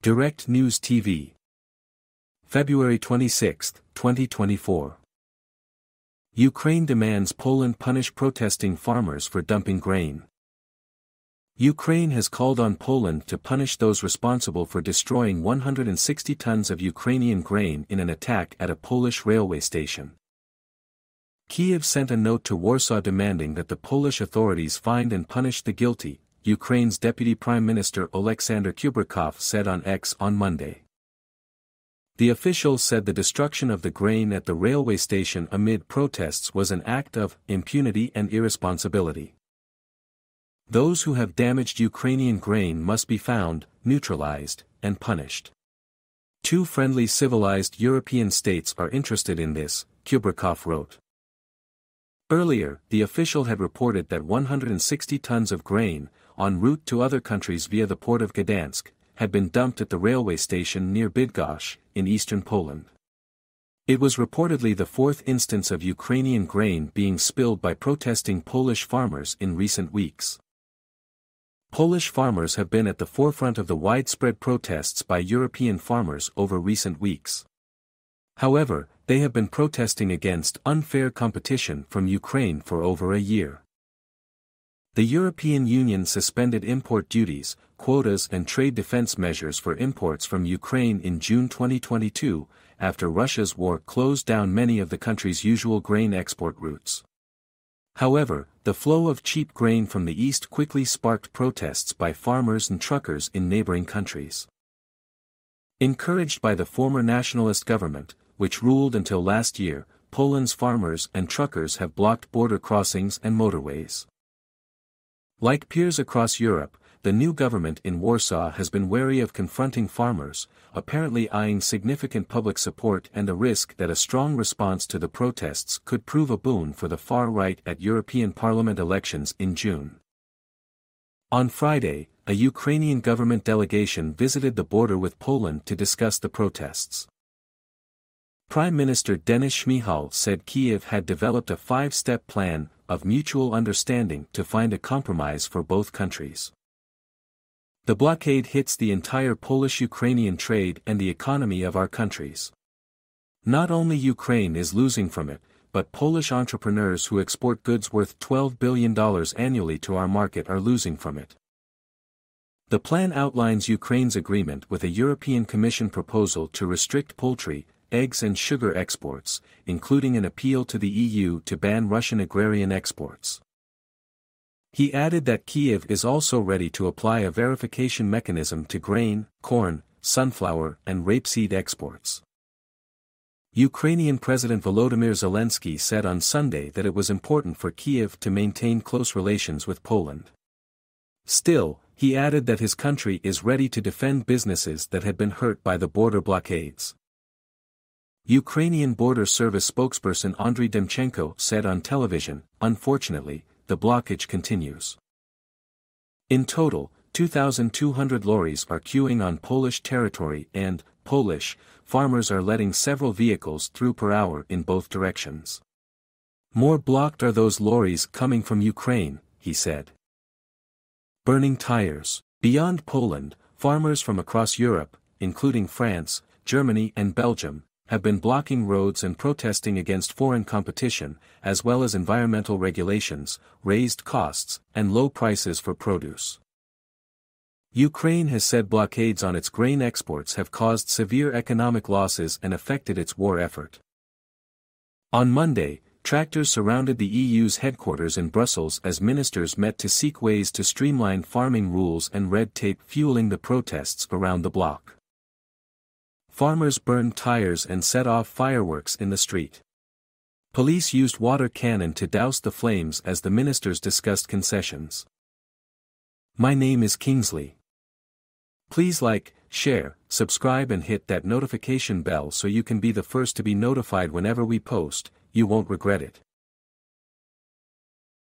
Direct News TV. February 26, 2024. Ukraine demands Poland punish protesting farmers for dumping grain. Ukraine has called on Poland to punish those responsible for destroying 160 tons of Ukrainian grain in an attack at a Polish railway station. Kyiv sent a note to Warsaw demanding that the Polish authorities find and punish the guilty, Ukraine's Deputy Prime Minister Oleksandr Kubrakov said on X on Monday. The official said the destruction of the grain at the railway station amid protests was an act of impunity and irresponsibility. Those who have damaged Ukrainian grain must be found, neutralized, and punished. Two friendly civilized European states are interested in this, Kubrakov wrote. Earlier, the official had reported that 160 tons of grain, en route to other countries via the port of Gdansk, had been dumped at the railway station near Bydgoszcz, in eastern Poland. It was reportedly the fourth instance of Ukrainian grain being spilled by protesting Polish farmers in recent weeks. Polish farmers have been at the forefront of the widespread protests by European farmers over recent weeks. However, they have been protesting against unfair competition from Ukraine for over a year. The European Union suspended import duties, quotas and trade defense measures for imports from Ukraine in June 2022, after Russia's war closed down many of the country's usual grain export routes. However, the flow of cheap grain from the east quickly sparked protests by farmers and truckers in neighboring countries. Encouraged by the former nationalist government, which ruled until last year, Poland's farmers and truckers have blocked border crossings and motorways. Like peers across Europe, the new government in Warsaw has been wary of confronting farmers, apparently eyeing significant public support and a risk that a strong response to the protests could prove a boon for the far right at European Parliament elections in June. On Friday, a Ukrainian government delegation visited the border with Poland to discuss the protests. Prime Minister Denis Shmyhal said Kyiv had developed a five-step plan of mutual understanding to find a compromise for both countries. The blockade hits the entire Polish-Ukrainian trade and the economy of our countries. Not only Ukraine is losing from it, but Polish entrepreneurs who export goods worth $12 billion annually to our market are losing from it. The plan outlines Ukraine's agreement with a European Commission proposal to restrict poultry, eggs and sugar exports, including an appeal to the EU to ban Russian agrarian exports. He added that Kyiv is also ready to apply a verification mechanism to grain, corn, sunflower and rapeseed exports. Ukrainian President Volodymyr Zelensky said on Sunday that it was important for Kyiv to maintain close relations with Poland. Still, he added that his country is ready to defend businesses that had been hurt by the border blockades. Ukrainian Border Service spokesperson Andriy Demchenko said on television, "Unfortunately, the blockage continues." In total, 2,200 lorries are queuing on Polish territory and, Polish, farmers are letting several vehicles through per hour in both directions. More blocked are those lorries coming from Ukraine, he said. Burning tires. Beyond Poland, farmers from across Europe, including France, Germany and Belgium, have been blocking roads and protesting against foreign competition, as well as environmental regulations, raised costs, and low prices for produce. Ukraine has said blockades on its grain exports have caused severe economic losses and affected its war effort. On Monday, tractors surrounded the EU's headquarters in Brussels as ministers met to seek ways to streamline farming rules and red tape fueling the protests around the bloc. Farmers burned tires and set off fireworks in the street. Police used water cannon to douse the flames as the ministers discussed concessions. My name is Kingsley. Please like, share, subscribe and hit that notification bell so you can be the first to be notified whenever we post. You won't regret it.